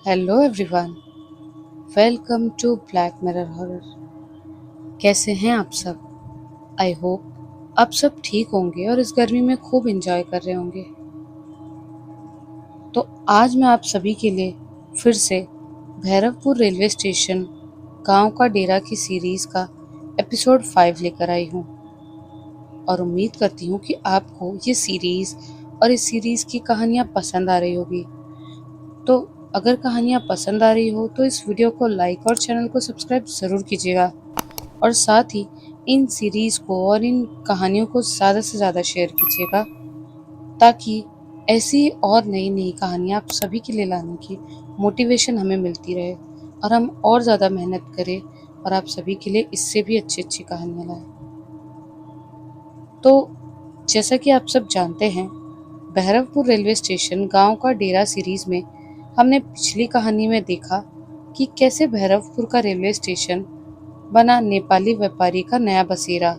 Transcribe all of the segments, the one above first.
Hello everyone, welcome to Black Mirror Horror. कैसे हैं आप सब? आई होप आप सब ठीक होंगे और इस गर्मी में खूब एंजॉय कर रहे होंगे। तो आज मैं आप सभी के लिए फिर से भैरवपुर रेलवे स्टेशन गांव का डेरा की सीरीज का एपिसोड 5 लेकर आई हूँ और उम्मीद करती हूँ कि आपको ये सीरीज और इस सीरीज की कहानियाँ पसंद आ रही होगी। तो अगर कहानियाँ पसंद आ रही हो तो इस वीडियो को लाइक और चैनल को सब्सक्राइब ज़रूर कीजिएगा और साथ ही इन सीरीज को और इन कहानियों को ज़्यादा से ज़्यादा शेयर कीजिएगा ताकि ऐसी और नई नई कहानियाँ आप सभी के लिए लाने की मोटिवेशन हमें मिलती रहे और हम और ज़्यादा मेहनत करें और आप सभी के लिए इससे भी अच्छी अच्छी कहानियाँ लाएं। तो जैसा कि आप सब जानते हैं, भैरवपुर रेलवे स्टेशन गांव का डेरा सीरीज में हमने पिछली कहानी में देखा कि कैसे भैरवपुर का रेलवे स्टेशन बना नेपाली व्यापारी का नया बसेरा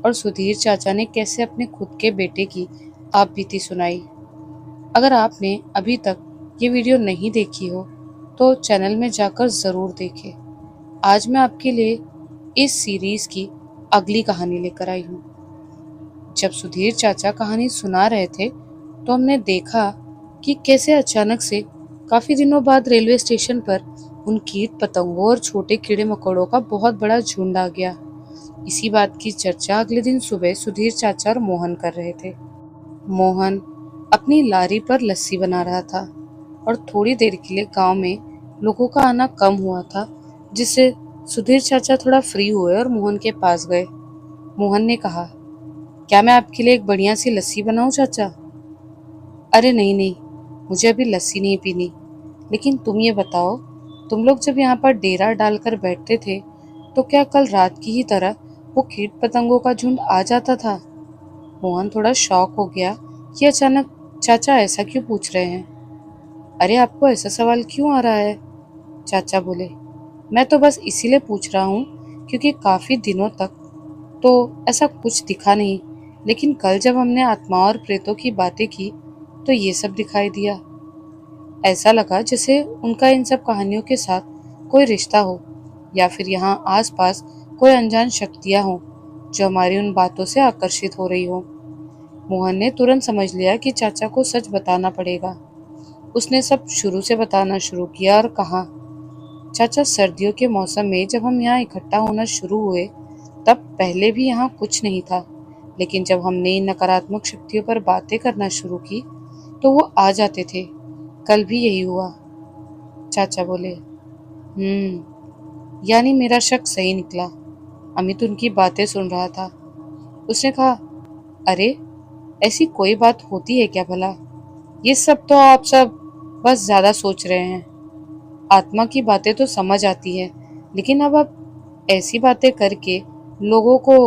और सुधीर चाचा ने कैसे अपने खुद के बेटे की आप बीती सुनाई। अगर आपने अभी तक ये वीडियो नहीं देखी हो तो चैनल में जाकर ज़रूर देखें। आज मैं आपके लिए इस सीरीज की अगली कहानी लेकर आई हूँ। जब सुधीर चाचा कहानी सुना रहे थे तो हमने देखा कि कैसे अचानक से काफी दिनों बाद रेलवे स्टेशन पर उन कीट पतंगों और छोटे कीड़े मकोड़ों का बहुत बड़ा झुंड आ गया। इसी बात की चर्चा अगले दिन सुबह सुधीर चाचा और मोहन कर रहे थे। मोहन अपनी लारी पर लस्सी बना रहा था और थोड़ी देर के लिए गांव में लोगों का आना कम हुआ था, जिससे सुधीर चाचा थोड़ा फ्री हुए और मोहन के पास गए। मोहन ने कहा, क्या मैं आपके लिए एक बढ़िया सी लस्सी बनाऊं चाचा? अरे नहीं नहीं, मुझे अभी लस्सी नहीं पीनी। लेकिन तुम ये बताओ, तुम लोग जब यहाँ पर डेरा डालकर बैठते थे तो क्या कल रात की ही तरह वो कीट पतंगों का झुंड आ जाता था? मोहन थोड़ा शॉक हो गया कि अचानक चाचा ऐसा क्यों पूछ रहे हैं। अरे आपको ऐसा सवाल क्यों आ रहा है? चाचा बोले, मैं तो बस इसीलिए पूछ रहा हूँ क्योंकि काफी दिनों तक तो ऐसा कुछ दिखा नहीं, लेकिन कल जब हमने आत्माओं और प्रेतों की बातें की तो ये सब दिखाई दिया। ऐसा लगा जैसे उनका इन सब कहानियों के साथ कोई रिश्ता हो या फिर यहाँ आसपास कोई अनजान शक्तियाँ हो जो हमारी उन बातों से आकर्षित हो रही हो। मोहन ने तुरंत समझ लिया कि चाचा को सच बताना पड़ेगा। उसने सब शुरू से बताना शुरू किया और कहा, चाचा, सर्दियों के मौसम में जब हम यहाँ इकट्ठा होना शुरू हुए तब पहले भी यहाँ कुछ नहीं था, लेकिन जब हमने इन नकारात्मक शक्तियों पर बातें करना शुरू की तो वो आ जाते थे। कल भी यही हुआ। चाचा बोले, यानी मेरा शक सही निकला। अमित उनकी बातें सुन रहा था। उसने कहा, अरे ऐसी कोई बात होती है क्या भला? ये सब तो आप सब बस ज्यादा सोच रहे हैं। आत्मा की बातें तो समझ आती है, लेकिन अब आप ऐसी बातें करके लोगों को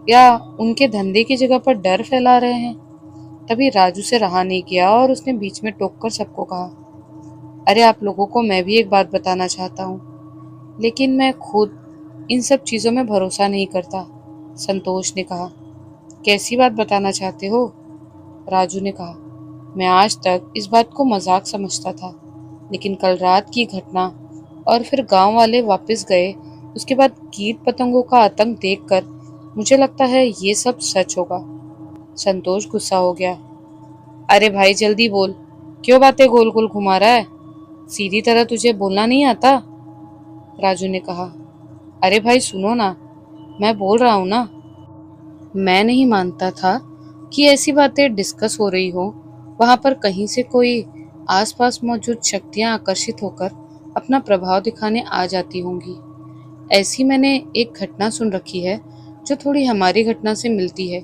या उनके धंधे की जगह पर डर फैला रहे हैं। तभी राजू से रहा नहीं गया और उसने बीच में टोक कर सबको कहा, अरे आप लोगों को मैं भी एक बात बताना चाहता हूँ, लेकिन मैं खुद इन सब चीज़ों में भरोसा नहीं करता। संतोष ने कहा, कैसी बात बताना चाहते हो? राजू ने कहा, मैं आज तक इस बात को मजाक समझता था, लेकिन कल रात की घटना और फिर गांव वाले वापस गए उसके बाद कीट पतंगों का आतंक देखकर मुझे लगता है ये सब सच होगा। संतोष गुस्सा हो गया, अरे भाई जल्दी बोल, क्यों बातें गोल गोल घुमा रहा है? सीधी तरह तुझे बोलना नहीं आता? राजू ने कहा, अरे भाई सुनो ना, मैं बोल रहा हूँ ना। मैं नहीं मानता था कि ऐसी बातें डिस्कस हो रही हो, वहां पर कहीं से कोई आसपास मौजूद शक्तियां आकर्षित होकर अपना प्रभाव दिखाने आ जाती होंगी। ऐसी मैंने एक घटना सुन रखी है जो थोड़ी हमारी घटना से मिलती है,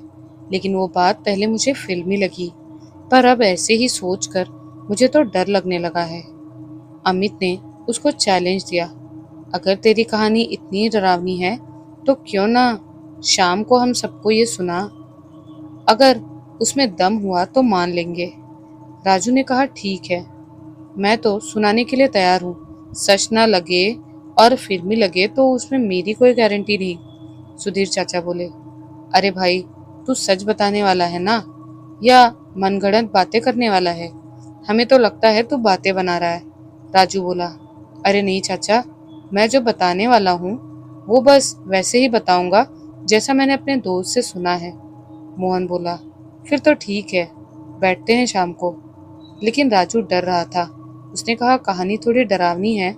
लेकिन वो बात पहले मुझे फिल्मी लगी, पर अब ऐसे ही सोचकर मुझे तो डर लगने लगा है। अमित ने उसको चैलेंज दिया, अगर तेरी कहानी इतनी डरावनी है तो क्यों ना शाम को हम सबको ये सुना, अगर उसमें दम हुआ तो मान लेंगे। राजू ने कहा, ठीक है, मैं तो सुनाने के लिए तैयार हूँ। सच ना लगे और फिल्मी लगे तो उसमें मेरी कोई गारंटी नहीं। सुधीर चाचा बोले, अरे भाई, तू सच बताने वाला है ना या मनगढ़ंत बातें करने वाला है? हमें तो लगता है तू बातें बना रहा है। राजू बोला, अरे नहीं चाचा, मैं जो बताने वाला हूँ वो बस वैसे ही बताऊंगा जैसा मैंने अपने दोस्त से सुना है। मोहन बोला, फिर तो ठीक है, बैठते हैं शाम को। लेकिन राजू डर रहा था। उसने कहा, कहानी थोड़ी डरावनी है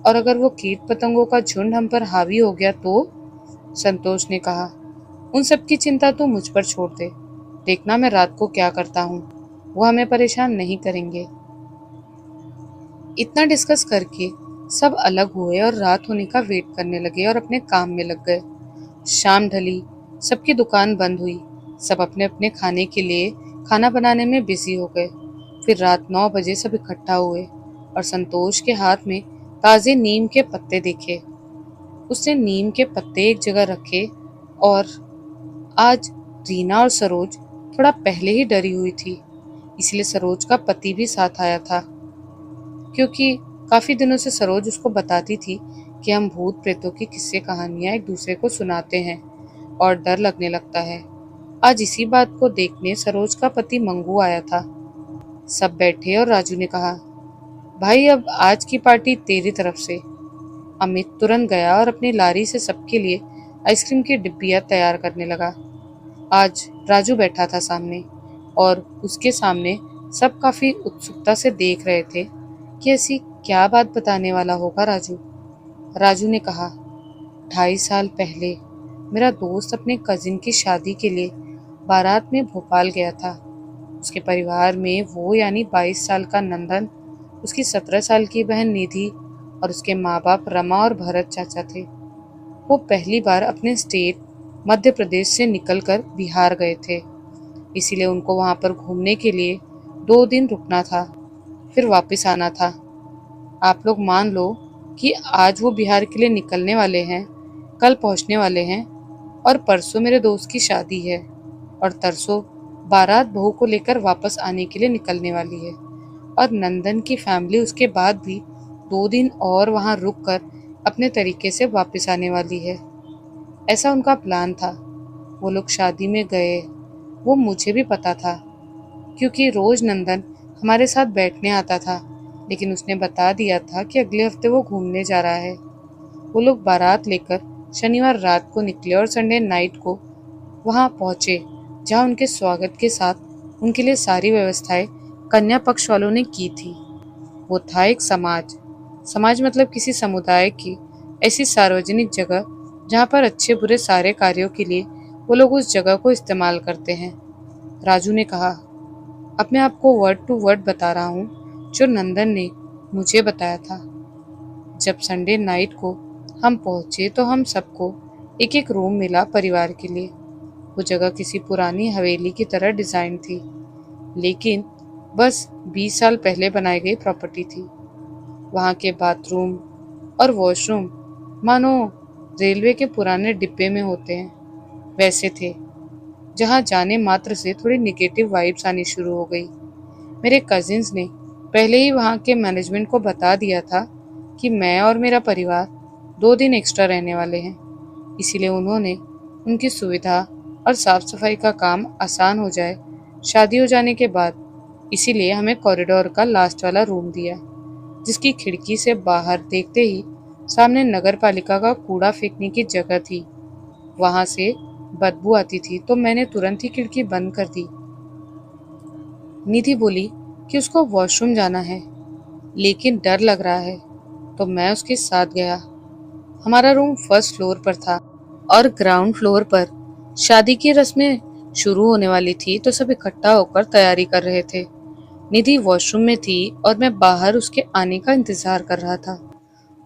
और अगर वो कीट पतंगों का झुंड हम पर हावी हो गया तो। संतोष ने कहा, उन सब की चिंता तू मुझ पर छोड़ दे। देखना मैं रात को क्या करता हूँ, वो हमें परेशान नहीं करेंगे। इतना डिस्कस करके सब अलग हुए और रात होने का वेट करने लगे और अपने काम में लग गए। शाम ढली, सबकी दुकान बंद हुई। सब अपने अपने खाने के लिए खाना बनाने में बिजी हो गए। फिर रात 9 बजे सब इकट्ठा हुए और संतोष के हाथ में ताजे नीम के पत्ते दिखे। उसने नीम के पत्ते एक जगह रखे और आज रीना और सरोज थोड़ा पहले ही डरी हुई थी, इसलिए सरोज का पति भी साथ आया था, क्योंकि काफी दिनों से सरोज उसको बताती थी कि हम भूत प्रेतों की किस्से कहानियां एक दूसरे को सुनाते हैं और डर लगने लगता है। आज इसी बात को देखने सरोज का पति मंगू आया था। सब बैठे और राजू ने कहा, भाई अब आज की पार्टी तेरी तरफ से। अमित तुरंत गया और अपनी लारी से सबके लिए आइसक्रीम की डिब्बियां तैयार करने लगा। आज राजू बैठा था सामने और उसके सामने सब काफी उत्सुकता से देख रहे थे कि ऐसी क्या बात बताने वाला होगा राजू। राजू ने कहा, 2.5 साल पहले मेरा दोस्त अपने कजिन की शादी के लिए बारात में भोपाल गया था। उसके परिवार में वो यानी 22 साल का नंदन, उसकी 17 साल की बहन निधि और उसके माँ बाप रमा और भरत चाचा थे। वो पहली बार अपने स्टेट मध्य प्रदेश से निकलकर बिहार गए थे, इसीलिए उनको वहां पर घूमने के लिए 2 दिन रुकना था, फिर वापस आना था। आप लोग मान लो कि आज वो बिहार के लिए निकलने वाले हैं, कल पहुंचने वाले हैं और परसों मेरे दोस्त की शादी है और तरसों बारात बहू को लेकर वापस आने के लिए निकलने वाली है और नंदन की फैमिली उसके बाद भी 2 दिन और वहां रुक कर अपने तरीके से वापस आने वाली है। ऐसा उनका प्लान था। वो लोग शादी में गए, वो मुझे भी पता था क्योंकि रोज नंदन हमारे साथ बैठने आता था, लेकिन उसने बता दिया था कि अगले हफ्ते वो घूमने जा रहा है। वो लोग बारात लेकर शनिवार रात को निकले और संडे नाइट को वहां पहुंचे, जहां उनके स्वागत के साथ उनके लिए सारी व्यवस्थाएं कन्या पक्ष वालों ने की थी। वो था एक समाज। समाज मतलब किसी समुदाय की ऐसी सार्वजनिक जगह जहां पर अच्छे बुरे सारे कार्यों के लिए वो लोग उस जगह को इस्तेमाल करते हैं। राजू ने कहा, अब मैं आपको वर्ड टू वर्ड बता रहा हूँ जो नंदन ने मुझे बताया था। जब संडे नाइट को हम पहुंचे तो हम सबको एक एक रूम मिला परिवार के लिए। वो जगह किसी पुरानी हवेली की तरह डिजाइन थी, लेकिन बस 20 साल पहले बनाई गई प्रॉपर्टी थी। वहाँ के बाथरूम और वॉशरूम मानो रेलवे के पुराने डिब्बे में होते हैं वैसे थे, जहाँ जाने मात्र से थोड़ी निगेटिव वाइब्स आनी शुरू हो गई। मेरे कजिन्स ने पहले ही वहाँ के मैनेजमेंट को बता दिया था कि मैं और मेरा परिवार 2 दिन एक्स्ट्रा रहने वाले हैं, इसीलिए उन्होंने उनकी सुविधा और साफ सफाई का काम आसान हो जाए शादी हो जाने के बाद, इसीलिए हमें कॉरिडोर का लास्ट वाला रूम दिया, जिसकी खिड़की से बाहर देखते ही सामने नगर पालिका का कूड़ा फेंकने की जगह थी। वहां से बदबू आती थी तो मैंने तुरंत ही खिड़की बंद कर दी। निधि बोली कि उसको वॉशरूम जाना है, लेकिन डर लग रहा है, तो मैं उसके साथ गया। हमारा रूम फर्स्ट फ्लोर पर था और ग्राउंड फ्लोर पर शादी की रस्में शुरू होने वाली थी, तो सब इकट्ठा होकर तैयारी कर रहे थे। निधि वॉशरूम में थी और मैं बाहर उसके आने का इंतजार कर रहा था।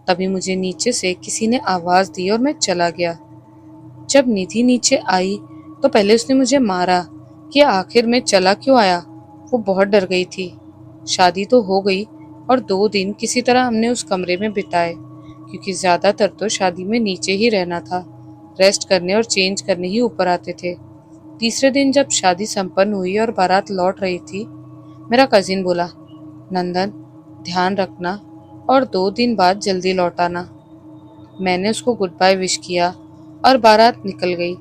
तभी मुझे नीचे से किसी ने आवाज दी और मैं चला गया। जब निधि नीचे आई तो पहले उसने मुझे मारा कि आखिर में चला क्यों आया। वो बहुत डर गई थी। शादी तो हो गई और 2 दिन किसी तरह हमने उस कमरे में बिताए, क्योंकि ज्यादातर तो शादी में नीचे ही रहना था, रेस्ट करने और चेंज करने ही ऊपर आते थे। तीसरे दिन जब शादी संपन्न हुई और बारात लौट रही थी, मेरा कजिन बोला, नंदन ध्यान रखना और 2 दिन बाद जल्दी लौट आना। मैंने उसको गुड बाय विश किया और बारात निकल गई।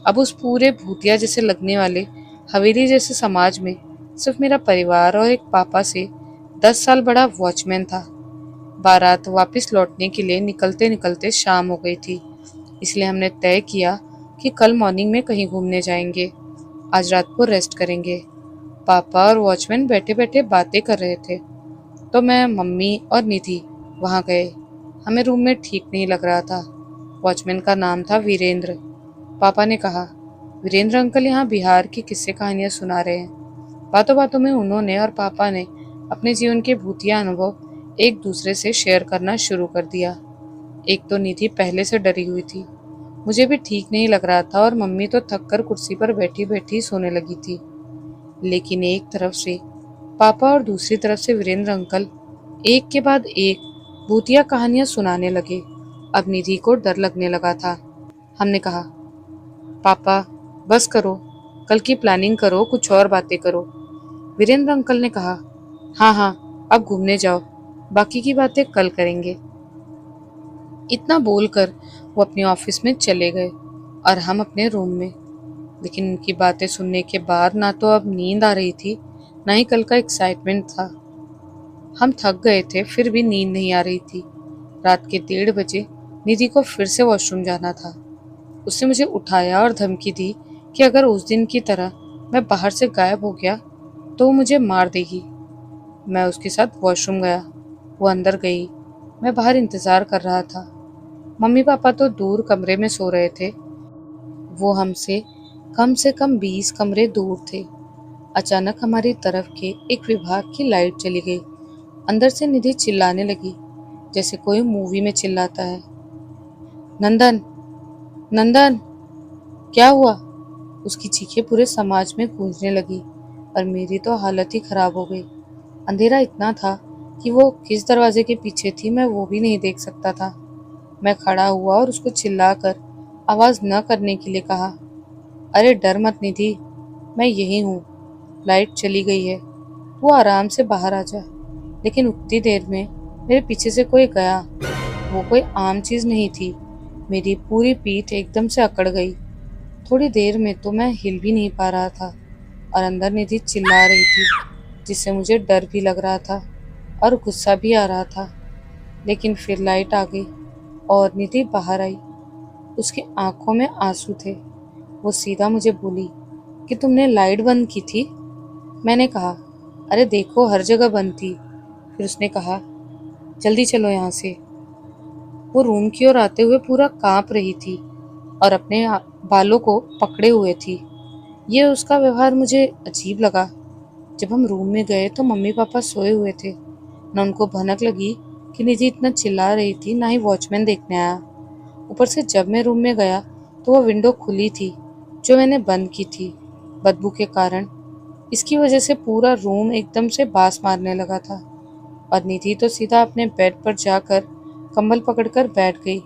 अब उस पूरे भूतिया जैसे लगने वाले हवेली जैसे समाज में सिर्फ मेरा परिवार और एक पापा से 10 साल बड़ा वॉचमैन था। बारात वापस लौटने के लिए निकलते निकलते शाम हो गई थी, इसलिए हमने तय किया कि कल मॉर्निंग में कहीं घूमने जाएंगे। आज रात को रेस्ट करेंगे। पापा और वॉचमैन बैठे बैठे बातें कर रहे थे, तो मैं, मम्मी और निधि वहाँ गए। हमें रूम में ठीक नहीं लग रहा था। वॉचमैन का नाम था वीरेंद्र। पापा ने कहा, वीरेंद्र अंकल यहाँ बिहार की किस्से कहानियाँ सुना रहे हैं। बातों बातों में उन्होंने और पापा ने अपने जीवन के भूतिया अनुभव एक दूसरे से शेयर करना शुरू कर दिया। एक तो निधि पहले से डरी हुई थी, मुझे भी ठीक नहीं लग रहा था, और मम्मी तो थक कर कुर्सी पर बैठी बैठी सोने लगी थी। लेकिन एक तरफ से पापा और दूसरी तरफ से वीरेंद्र अंकल एक के बाद एक भूतिया कहानियां सुनाने लगे। अब निधि को डर लगने लगा था। हमने कहा, पापा बस करो, कल की प्लानिंग करो, कुछ और बातें करो। वीरेंद्र अंकल ने कहा, हाँ हाँ अब घूमने जाओ, बाकी की बातें कल करेंगे। इतना बोलकर वो अपने ऑफिस में चले गए और हम अपने रूम में। लेकिन उनकी बातें सुनने के बाद ना तो अब नींद आ रही थी, ना ही कल का एक्साइटमेंट था। हम थक गए थे, फिर भी नींद नहीं आ रही थी। रात के 1:30 बजे निधि को फिर से वॉशरूम जाना था। उसने मुझे उठाया और धमकी दी कि अगर उस दिन की तरह मैं बाहर से गायब हो गया तो वो मुझे मार देगी। मैं उसके साथ वॉशरूम गया। वो अंदर गई, मैं बाहर इंतजार कर रहा था। मम्मी पापा तो दूर कमरे में सो रहे थे, वो हमसे से कम 20 कमरे दूर थे। अचानक हमारी तरफ के एक विभाग की लाइट चली गई। अंदर से निधि चिल्लाने लगी, जैसे कोई मूवी में चिल्लाता है, नंदन, नंदन, क्या हुआ? उसकी चीखें पूरे समाज में गूंजने लगी और मेरी तो हालत ही खराब हो गई। अंधेरा इतना था कि वो किस दरवाजे के पीछे थी मैं वो भी नहीं देख सकता था। मैं खड़ा हुआ और उसको चिल्लाकर आवाज न करने के लिए कहा, अरे डर मत निधि, मैं यही हूँ। लाइट चली गई है, वो आराम से बाहर आ जा। लेकिन उतनी देर में मेरे पीछे से कोई गया। वो कोई आम चीज नहीं थी। मेरी पूरी पीठ एकदम से अकड़ गई। थोड़ी देर में तो मैं हिल भी नहीं पा रहा था और अंदर निधि चिल्ला रही थी, जिससे मुझे डर भी लग रहा था और गुस्सा भी आ रहा था। लेकिन फिर लाइट आ गई और निधि बाहर आई। उसकी आंखों में आंसू थे। वो सीधा मुझे बोली कि तुमने लाइट बंद की थी? मैंने कहा, अरे देखो हर जगह बंद थी। फिर उसने कहा, जल्दी चलो यहाँ से। वो रूम की ओर आते हुए पूरा कांप रही थी और अपने बालों को पकड़े हुए थी। ये उसका व्यवहार मुझे अजीब लगा। जब हम रूम में गए तो मम्मी पापा सोए हुए थे। न उनको भनक लगी कि निधि इतना चिल्ला रही थी, ना ही वॉचमैन देखने आया। ऊपर से जब मैं रूम में गया तो वो विंडो खुली थी जो मैंने बंद की थी। बदबू के कारण इसकी वजह से पूरा रूम एकदम से बास मारने लगा था और निधि तो सीधा अपने बेड पर जाकर कंबल पकड़कर बैठ गई।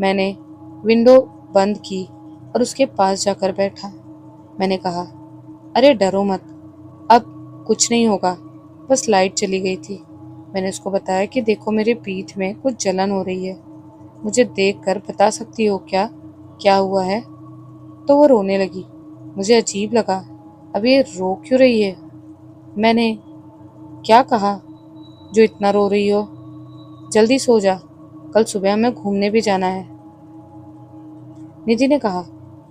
मैंने विंडो बंद की और उसके पास जाकर बैठा। मैंने कहा, अरे डरो मत, अब कुछ नहीं होगा, बस लाइट चली गई थी। मैंने उसको बताया कि देखो मेरे पीठ में कुछ जलन हो रही है, मुझे देखकर बता सकती हो क्या क्या हुआ है? तो वो रोने लगी। मुझे अजीब लगा, अब ये रो क्यों रही है? मैंने क्या कहा जो इतना रो रही हो? जल्दी सो जा, कल सुबह हमें घूमने भी जाना है। निधि ने कहा।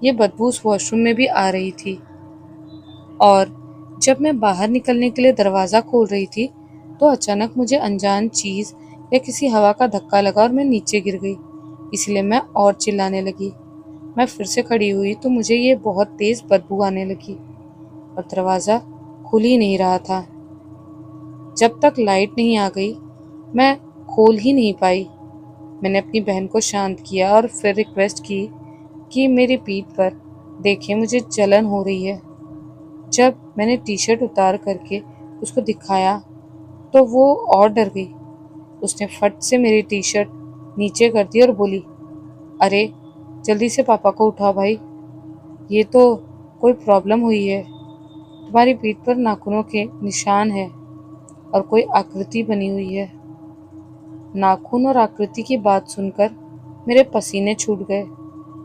यह बदबू उस वॉशरूम में भी आ रही थी और जब मैं बाहर निकलने के लिए दरवाजा खोल रही थी तो अचानक मुझे अनजान चीज या किसी हवा का धक्का लगा और मैं नीचे गिर गई। इसलिए मैं और चिल्लाने लगी। मैं फिर से खड़ी हुई तो मुझे ये बहुत तेज बदबू आने लगी और दरवाजा खुल ही नहीं रहा था। जब तक लाइट नहीं आ गई मैं खोल ही नहीं पाई। मैंने अपनी बहन को शांत किया और फिर रिक्वेस्ट की कि मेरी पीठ पर देखें, मुझे जलन हो रही है। जब मैंने टी शर्ट उतार करके उसको दिखाया तो वो और डर गई। उसने फट से मेरी टी शर्ट नीचे कर दी और बोली, अरे जल्दी से पापा को उठाओ भाई, ये तो कोई प्रॉब्लम हुई है। तुम्हारी पीठ पर नाखूनों के निशान है और कोई आकृति बनी हुई है। नाखून और आकृति की बात सुनकर मेरे पसीने छूट गए।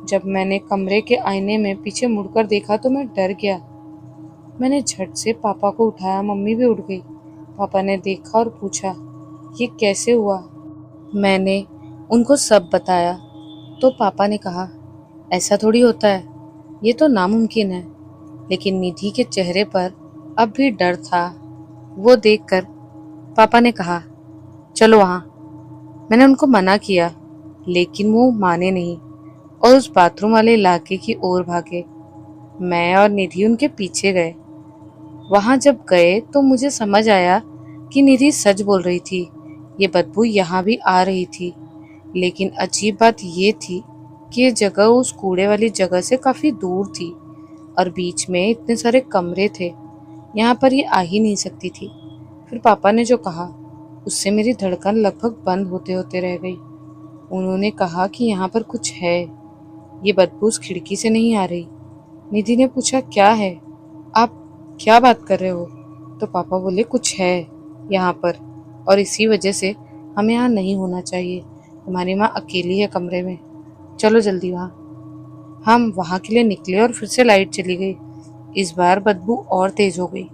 जब मैंने कमरे के आईने में पीछे मुड़कर देखा तो मैं डर गया। मैंने झट से पापा को उठाया, मम्मी भी उठ गई। पापा ने देखा और पूछा, ये कैसे हुआ? मैंने उनको सब बताया तो पापा ने कहा, ऐसा थोड़ी होता है, ये तो नामुमकिन है। लेकिन निधि के चेहरे पर अब भी डर था। वो देखकर पापा ने कहा, चलो वहाँ। मैंने उनको मना किया, लेकिन वो माने नहीं और उस बाथरूम वाले इलाके की ओर भागे। मैं और निधि उनके पीछे गए। वहां जब गए तो मुझे समझ आया कि निधि सच बोल रही थी। ये बदबू यहाँ भी आ रही थी। लेकिन अजीब बात ये थी कि ये जगह उस कूड़े वाली जगह से काफी दूर थी और बीच में इतने सारे कमरे थे। यहाँ पर ये आ ही नहीं सकती थी। फिर पापा ने जो कहा उससे मेरी धड़कन लगभग बंद होते होते रह गई। उन्होंने कहा कि यहाँ पर कुछ है, ये बदबू उस खिड़की से नहीं आ रही। निधि ने पूछा, क्या है? आप क्या बात कर रहे हो? तो पापा बोले, कुछ है यहाँ पर और इसी वजह से हमें यहाँ नहीं होना चाहिए। तुम्हारी माँ अकेली है कमरे में, चलो जल्दी वहाँ। हम वहाँ के लिए निकले और फिर से लाइट चली गई। इस बार बदबू और तेज हो गई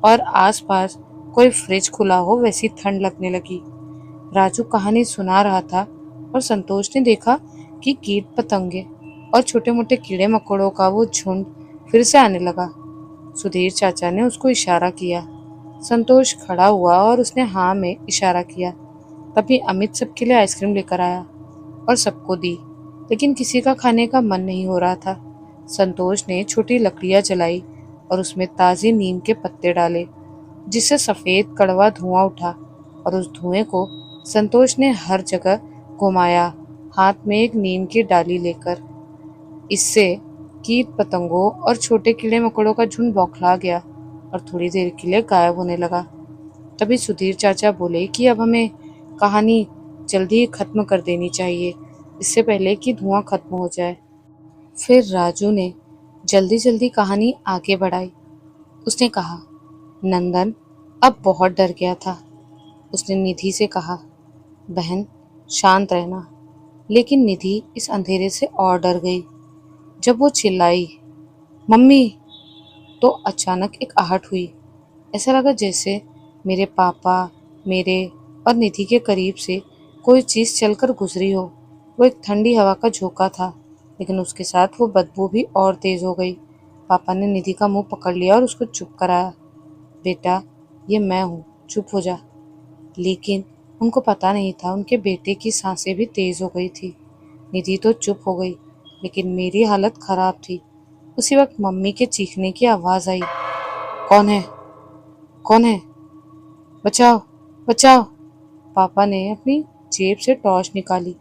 और आसपास कोई फ्रिज खुला हो वैसी ठंड लगने लगी। राजू कहानी सुना रहा था और संतोष ने देखा कि कीट पतंगे और छोटे मोटे कीड़े मकोड़ों का वो झुंड फिर से आने लगा। सुधीर चाचा ने उसको इशारा किया। संतोष खड़ा हुआ और उसने हाँ में इशारा किया। तभी अमित सबके लिए आइसक्रीम लेकर आया और सबको दी, लेकिन किसी का खाने का मन नहीं हो रहा था। संतोष ने छोटी लकड़ियां जलाई और उसमें ताज़ी नीम के पत्ते डाले, जिससे सफेद कड़वा धुआं उठा और उस धुएं को संतोष ने हर जगह घुमाया, हाथ में एक नीम की डाली लेकर। इससे कीट पतंगों और छोटे कीड़े मकोड़ों का झुंड बौखला गया और थोड़ी देर के लिए गायब होने लगा। तभी सुधीर चाचा बोले कि अब हमें कहानी जल्दी खत्म कर देनी चाहिए, इससे पहले कि धुआं खत्म हो जाए। फिर राजू ने जल्दी जल्दी कहानी आगे बढ़ाई। उसने कहा, नंदन अब बहुत डर गया था। उसने निधि से कहा, बहन शांत रहना। लेकिन निधि इस अंधेरे से और डर गई। जब वो चिल्लाई, मम्मी, तो अचानक एक आहट हुई। ऐसा लगा जैसे मेरे पापा, मेरे और निधि के करीब से कोई चीज चलकर गुजरी हो। वो एक ठंडी हवा का झोंका था, लेकिन उसके साथ वो बदबू भी और तेज हो गई। पापा ने निधि का मुंह पकड़ लिया और उसको चुप कराया। बेटा, ये मैं हूँ, चुप हो जा। लेकिन उनको पता नहीं था उनके बेटे की सांसें भी तेज हो गई थी। निधि तो चुप हो गई, लेकिन मेरी हालत खराब थी। उसी वक्त मम्मी के चीखने की आवाज आई, कौन है? कौन है? बचाओ, बचाओ। पापा ने अपनी जेब से टॉर्च निकाली।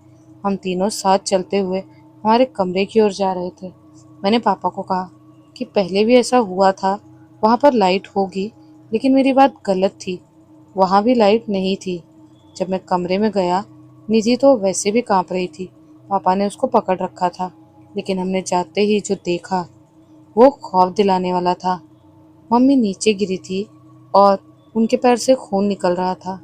हम तीनों साथ चलते हुए हमारे कमरे की ओर जा रहे थे। मैंने पापा को कहा कि पहले भी ऐसा हुआ था, वहां पर लाइट होगी, लेकिन मेरी बात गलत थी, वहां भी लाइट नहीं थी। जब मैं कमरे में गया, निधि तो वैसे भी कांप रही थी। पापा ने उसको पकड़ रखा था, लेकिन हमने जाते ही जो देखा वो खौफ दिलाने वाला था। मम्मी नीचे गिरी थी और उनके पैर से खून निकल रहा था।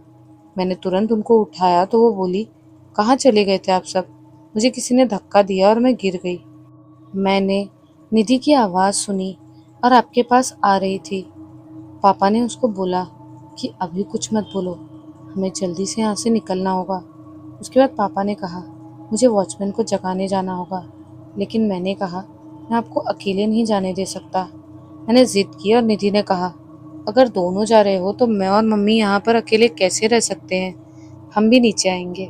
मैंने तुरंत उनको उठाया तो वो बोली, कहाँ चले गए थे आप सब? मुझे किसी ने धक्का दिया और मैं गिर गई। मैंने निधि की आवाज़ सुनी और आपके पास आ रही थी। पापा ने उसको बोला कि अभी कुछ मत बोलो, हमें जल्दी से यहाँ से निकलना होगा। उसके बाद पापा ने कहा, मुझे वॉचमैन को जगाने जाना होगा। लेकिन मैंने कहा, मैं आपको अकेले नहीं जाने दे सकता। मैंने जिद की और निधि ने कहा, अगर दोनों जा रहे हो तो मैं और मम्मी यहाँ पर अकेले कैसे रह सकते हैं? हम भी नीचे आएंगे।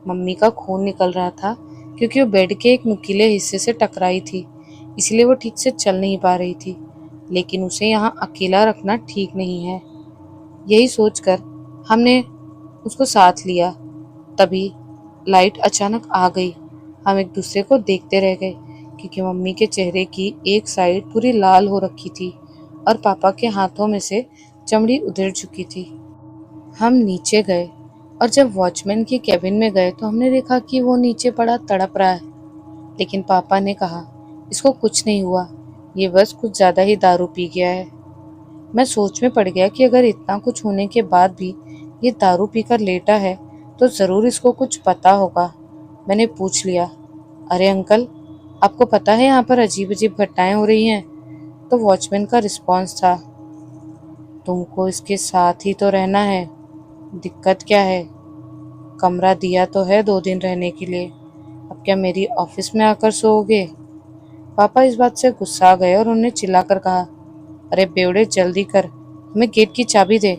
मम्मी का खून निकल रहा था क्योंकि वो बेड के एक नुकीले हिस्से से टकराई थी, इसलिए वो ठीक से चल नहीं पा रही थी। लेकिन उसे यहाँ अकेला रखना ठीक नहीं है। यही सोचकर हमने उसको साथ लिया। तभी लाइट अचानक आ गई। हम एक दूसरे को देखते रह गए, क्योंकि मम्मी के चेहरे की एक साइड पूरी लाल हो रखी थी और पापा के हाथों में से चमड़ी उधड़ चुकी थी। हम नीचे गए और जब वॉचमैन के केबिन में गए तो हमने देखा कि वो नीचे पड़ा तड़प रहा है। लेकिन पापा ने कहा, इसको कुछ नहीं हुआ, ये बस कुछ ज्यादा ही दारू पी गया है। मैं सोच में पड़ गया कि अगर इतना कुछ होने के बाद भी ये दारू पीकर लेटा है तो जरूर इसको कुछ पता होगा। मैंने पूछ लिया, अरे अंकल, आपको पता है यहाँ पर अजीब अजीब घटनाएं हो रही हैं? तो वॉचमैन का रिस्पॉन्स था, तुमको इसके साथ ही तो रहना है, दिक्कत क्या है? कमरा दिया तो है 2 दिन रहने के लिए, अब क्या मेरी ऑफिस में आकर सोओगे? पापा इस बात से गुस्सा गए और उन्हें चिल्लाकर कहा, अरे बेवड़े जल्दी कर, हमें गेट की चाबी दे,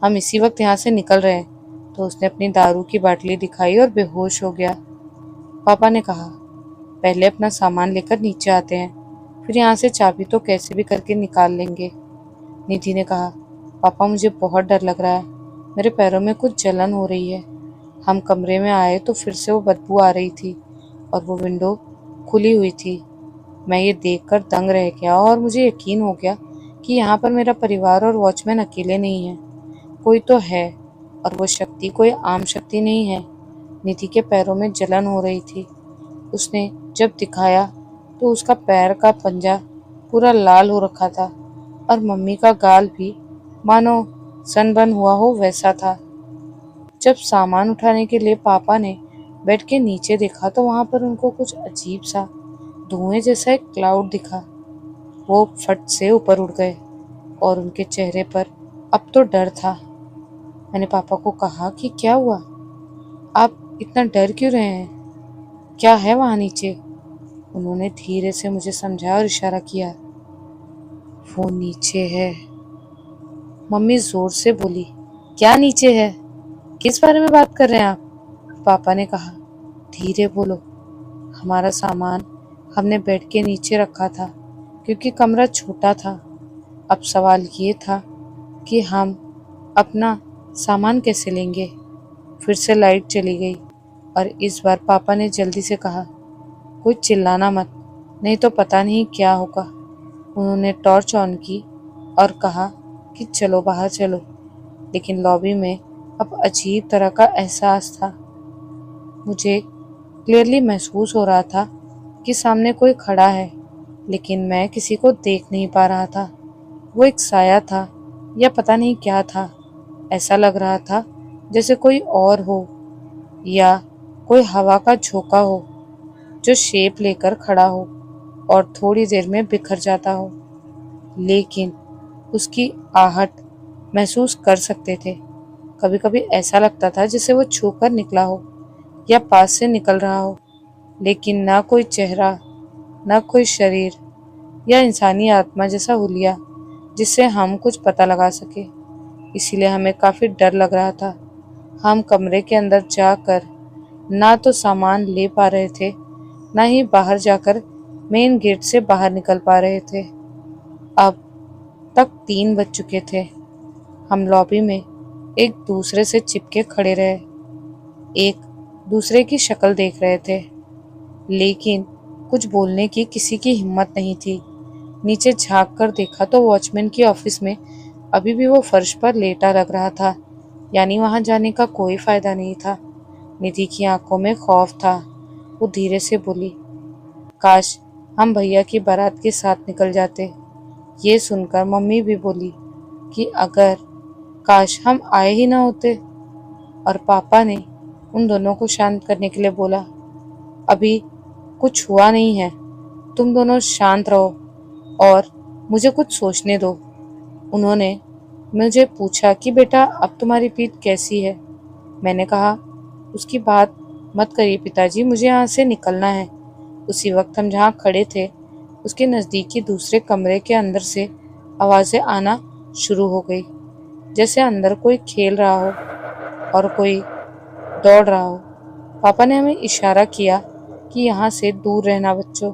हम इसी वक्त यहाँ से निकल रहे हैं। तो उसने अपनी दारू की बाटली दिखाई और बेहोश हो गया। पापा ने कहा, पहले अपना सामान लेकर नीचे आते हैं, फिर यहाँ से चाबी तो कैसे भी करके निकाल लेंगे। निधि ने कहा, पापा मुझे बहुत डर लग रहा है, मेरे पैरों में कुछ जलन हो रही है। हम कमरे में आए तो फिर से वो बदबू आ रही थी और वो विंडो खुली हुई थी। मैं ये देखकर दंग रह गया और मुझे यकीन हो गया कि यहाँ पर मेरा परिवार और वॉचमैन अकेले नहीं है, कोई तो है, और वो शक्ति कोई आम शक्ति नहीं है। निधि के पैरों में जलन हो रही थी। उसने जब दिखाया तो उसका पैर का पंजा पूरा लाल हो रखा था और मम्मी का गाल भी मानो सनबर्न हुआ हो वैसा था। जब सामान उठाने के लिए पापा ने बेड के नीचे देखा तो वहां पर उनको कुछ अजीब सा धुएं जैसा एक क्लाउड दिखा। वो फट से ऊपर उड़ गए और उनके चेहरे पर अब तो डर था। मैंने पापा को कहा कि क्या हुआ, आप इतना डर क्यों रहे हैं, क्या है वहां नीचे? उन्होंने धीरे से मुझे समझाया और इशारा किया, वो नीचे है। मम्मी जोर से बोली, क्या नीचे है, किस बारे में बात कर रहे हैं आप? पापा ने कहा, धीरे बोलो, हमारा सामान हमने बेड के नीचे रखा था क्योंकि कमरा छोटा था। अब सवाल ये था कि हम अपना सामान कैसे लेंगे। फिर से लाइट चली गई और इस बार पापा ने जल्दी से कहा, कुछ चिल्लाना मत, नहीं तो पता नहीं क्या होगा। उन्होंने टॉर्च ऑन की और कहा कि चलो बाहर चलो, लेकिन लॉबी में अब अजीब तरह का एहसास था। मुझे क्लियरली महसूस हो रहा था कि सामने कोई खड़ा है, लेकिन मैं किसी को देख नहीं पा रहा था। वो एक साया था या पता नहीं क्या था। ऐसा लग रहा था जैसे कोई और हो या कोई हवा का झोंका हो जो शेप लेकर खड़ा हो और थोड़ी देर में बिखर जाता हो, लेकिन उसकी आहट महसूस कर सकते थे। कभी कभी ऐसा लगता था जैसे वो छूकर निकला हो या पास से निकल रहा हो, लेकिन ना कोई चेहरा, ना कोई शरीर या इंसानी आत्मा जैसा हुलिया जिससे हम कुछ पता लगा सके। इसीलिए हमें काफी डर लग रहा था। हम कमरे के अंदर जाकर ना तो सामान ले पा रहे थे, ना ही बाहर जाकर मेन गेट से बाहर निकल पा रहे थे। अब तक 3 बज चुके थे। हम लॉबी में एक दूसरे से चिपके खड़े रहे, एक दूसरे की शक्ल देख रहे थे, लेकिन कुछ बोलने की किसी की हिम्मत नहीं थी। नीचे झांक कर देखा तो वॉचमैन की ऑफिस में अभी भी वो फर्श पर लेटा लग रहा था, यानी वहां जाने का कोई फायदा नहीं था। निधि की आंखों में खौफ था। वो धीरे से बोली, काश हम भैया की बारात के साथ निकल जाते। ये सुनकर मम्मी भी बोली कि अगर काश हम आए ही ना होते। और पापा ने उन दोनों को शांत करने के लिए बोला, अभी कुछ हुआ नहीं है, तुम दोनों शांत रहो और मुझे कुछ सोचने दो। उन्होंने मुझे पूछा कि बेटा अब तुम्हारी पीठ कैसी है? मैंने कहा, उसकी बात मत करिए पिताजी, मुझे यहाँ से निकलना है। उसी वक्त हम जहाँ खड़े थे उसके नज़दीकी दूसरे कमरे के अंदर से आवाज़ें आना शुरू हो गई, जैसे अंदर कोई खेल रहा हो और कोई दौड़ रहा हो। पापा ने हमें इशारा किया कि यहाँ से दूर रहना बच्चों,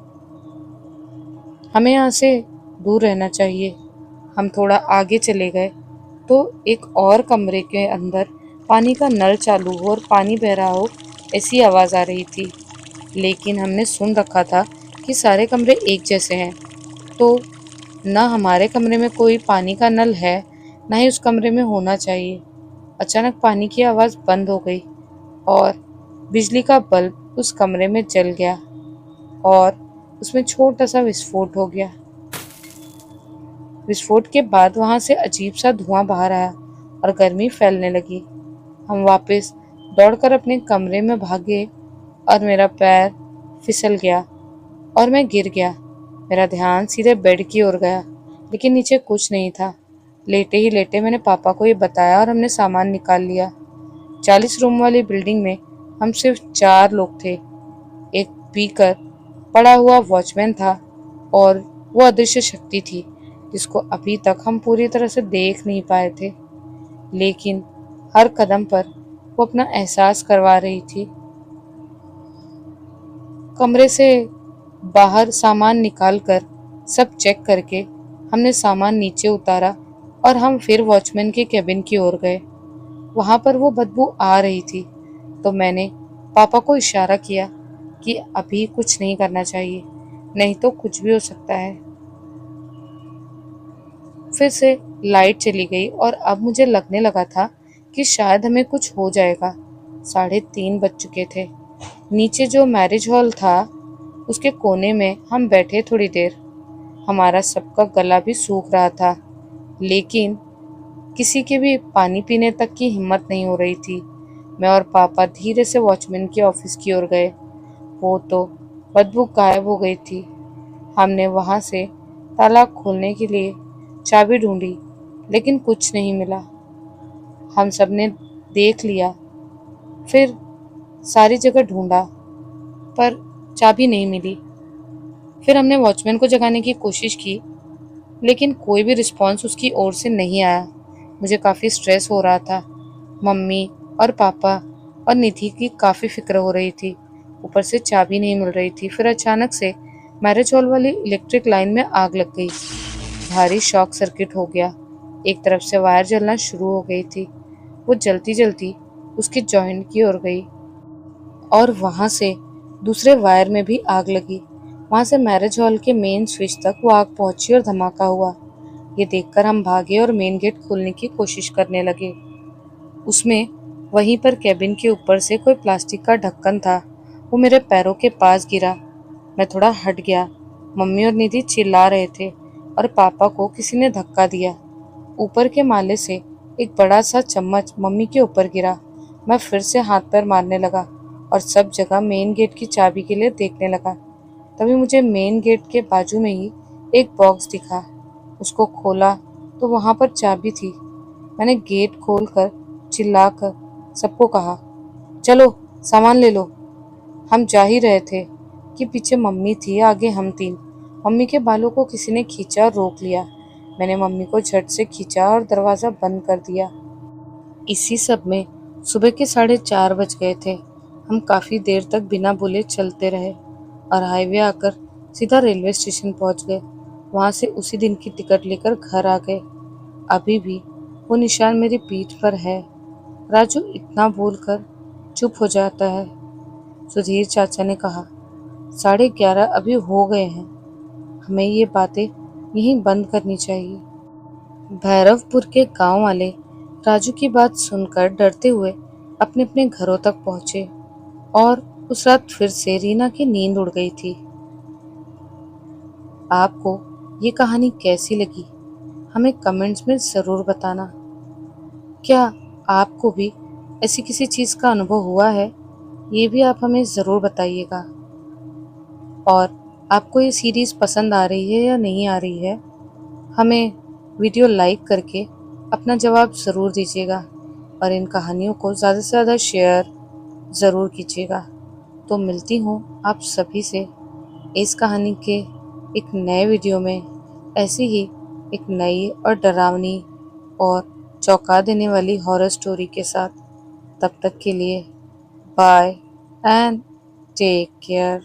हमें यहाँ से दूर रहना चाहिए। हम थोड़ा आगे चले गए तो एक और कमरे के अंदर पानी का नल चालू हो और पानी बह रहा हो ऐसी आवाज़ आ रही थी, लेकिन हमने सुन रखा था कि सारे कमरे एक जैसे हैं, तो ना हमारे कमरे में कोई पानी का नल है, ना ही उस कमरे में होना चाहिए। अचानक पानी की आवाज़ बंद हो गई और बिजली का बल्ब उस कमरे में जल गया और उसमें छोटा सा विस्फोट हो गया। विस्फोट के बाद वहां से अजीब सा धुआं बाहर आया और गर्मी फैलने लगी। हम वापस दौड़कर अपने कमरे में भागे और मेरा पैर फिसल गया और मैं गिर गया। मेरा ध्यान सीधे बेड की ओर गया, लेकिन नीचे कुछ नहीं था। लेटे ही लेटे मैंने पापा को ये बताया और हमने सामान निकाल लिया। 40 रूम वाली बिल्डिंग में हम सिर्फ 4 लोग थे। एक पीकर पड़ा हुआ वॉचमैन था और वो अदृश्य शक्ति थी जिसको अभी तक हम पूरी तरह से देख नहीं पाए थे, लेकिन हर कदम पर वो अपना एहसास करवा रही थी। कमरे से बाहर सामान निकालकर सब चेक करके हमने सामान नीचे उतारा और हम फिर वॉचमैन के केबिन की ओर गए। वहां पर वो बदबू आ रही थी, तो मैंने पापा को इशारा किया कि अभी कुछ नहीं करना चाहिए, नहीं तो कुछ भी हो सकता है। फिर से लाइट चली गई और अब मुझे लगने लगा था कि शायद हमें कुछ हो जाएगा। 3:30 बज चुके थे। नीचे जो मैरिज हॉल था उसके कोने में हम बैठे थोड़ी देर। हमारा सबका गला भी सूख रहा था, लेकिन किसी के भी पानी पीने तक की हिम्मत नहीं हो रही थी। मैं और पापा धीरे से वॉचमैन के ऑफिस की ओर गए। वो तो बदबू गायब हो गई थी। हमने वहां से ताला खोलने के लिए चाबी ढूंढी, लेकिन कुछ नहीं मिला। हम सब ने देख लिया, फिर सारी जगह ढूंढा, पर चाबी नहीं मिली। फिर हमने वॉचमैन को जगाने की कोशिश की, लेकिन कोई भी रिस्पॉन्स उसकी ओर से नहीं आया। मुझे काफ़ी स्ट्रेस हो रहा था। मम्मी और पापा और निधि की काफ़ी फिक्र हो रही थी। ऊपर से चाबी नहीं मिल रही थी। फिर अचानक से मैरिज हॉल वाली इलेक्ट्रिक लाइन में आग लग गई। भारी शॉक सर्किट हो गया। एक तरफ से वायर जलना शुरू हो गई थी। वो जलती जलती उसके जॉइंट की ओर गई और वहां से दूसरे वायर में भी आग लगी। वहां से मैरिज हॉल के मेन स्विच तक वो आग पहुंची और धमाका हुआ। ये देखकर हम भागे और मेन गेट खोलने की कोशिश करने लगे। उसमें वहीं पर कैबिन के ऊपर से कोई प्लास्टिक का ढक्कन था। वो मेरे पैरों के पास गिरा। मैं थोड़ा हट गया। मम्मी और निधि चिल्ला रहे थे और पापा को किसी ने धक्का दिया। ऊपर के माले से एक बड़ा सा चम्मच मम्मी के ऊपर गिरा। मैं फिर से हाथ पैर मारने लगा और सब जगह मेन गेट की चाबी के लिए देखने लगा। तभी मुझे मेन गेट के बाजू में ही एक बॉक्स दिखा। उसको खोला तो वहां पर चाबी थी। मैंने गेट खोलकर चिल्लाकर सबको कहा, चलो सामान ले लो। हम जा ही रहे थे कि पीछे मम्मी थी, आगे हम 3। मम्मी के बालों को किसी ने खींचा और रोक लिया। मैंने मम्मी को झट से खींचा और दरवाजा बंद कर दिया। इसी सब में सुबह के 4:30 बज गए थे। हम काफी देर तक बिना बोले चलते रहे और हाईवे आकर सीधा रेलवे स्टेशन पहुंच गए। वहां से उसी दिन की टिकट लेकर घर आ गए। अभी भी वो निशान मेरी पीठ पर है। राजू इतना बोलकर चुप हो जाता है। सुधीर चाचा ने कहा, 11:30 अभी हो गए हैं, हमें ये बातें यहीं बंद करनी चाहिए। भैरवपुर के गांव वाले राजू की बात सुनकर डरते हुए अपने अपने घरों तक पहुंचे और उस रात फिर से रीना की नींद उड़ गई थी। आपको ये कहानी कैसी लगी हमें कमेंट्स में ज़रूर बताना। क्या आपको भी ऐसी किसी चीज़ का अनुभव हुआ है? ये भी आप हमें ज़रूर बताइएगा। और आपको ये सीरीज़ पसंद आ रही है या नहीं आ रही है, हमें वीडियो लाइक करके अपना जवाब ज़रूर दीजिएगा और इन कहानियों को ज़्यादा से ज़्यादा शेयर ज़रूर कीजिएगा। तो मिलती हूँ आप सभी से इस कहानी के एक नए वीडियो में, ऐसी ही एक नई और डरावनी और चौंका देने वाली हॉरर स्टोरी के साथ। तब तक के लिए बाय एंड टेक केयर।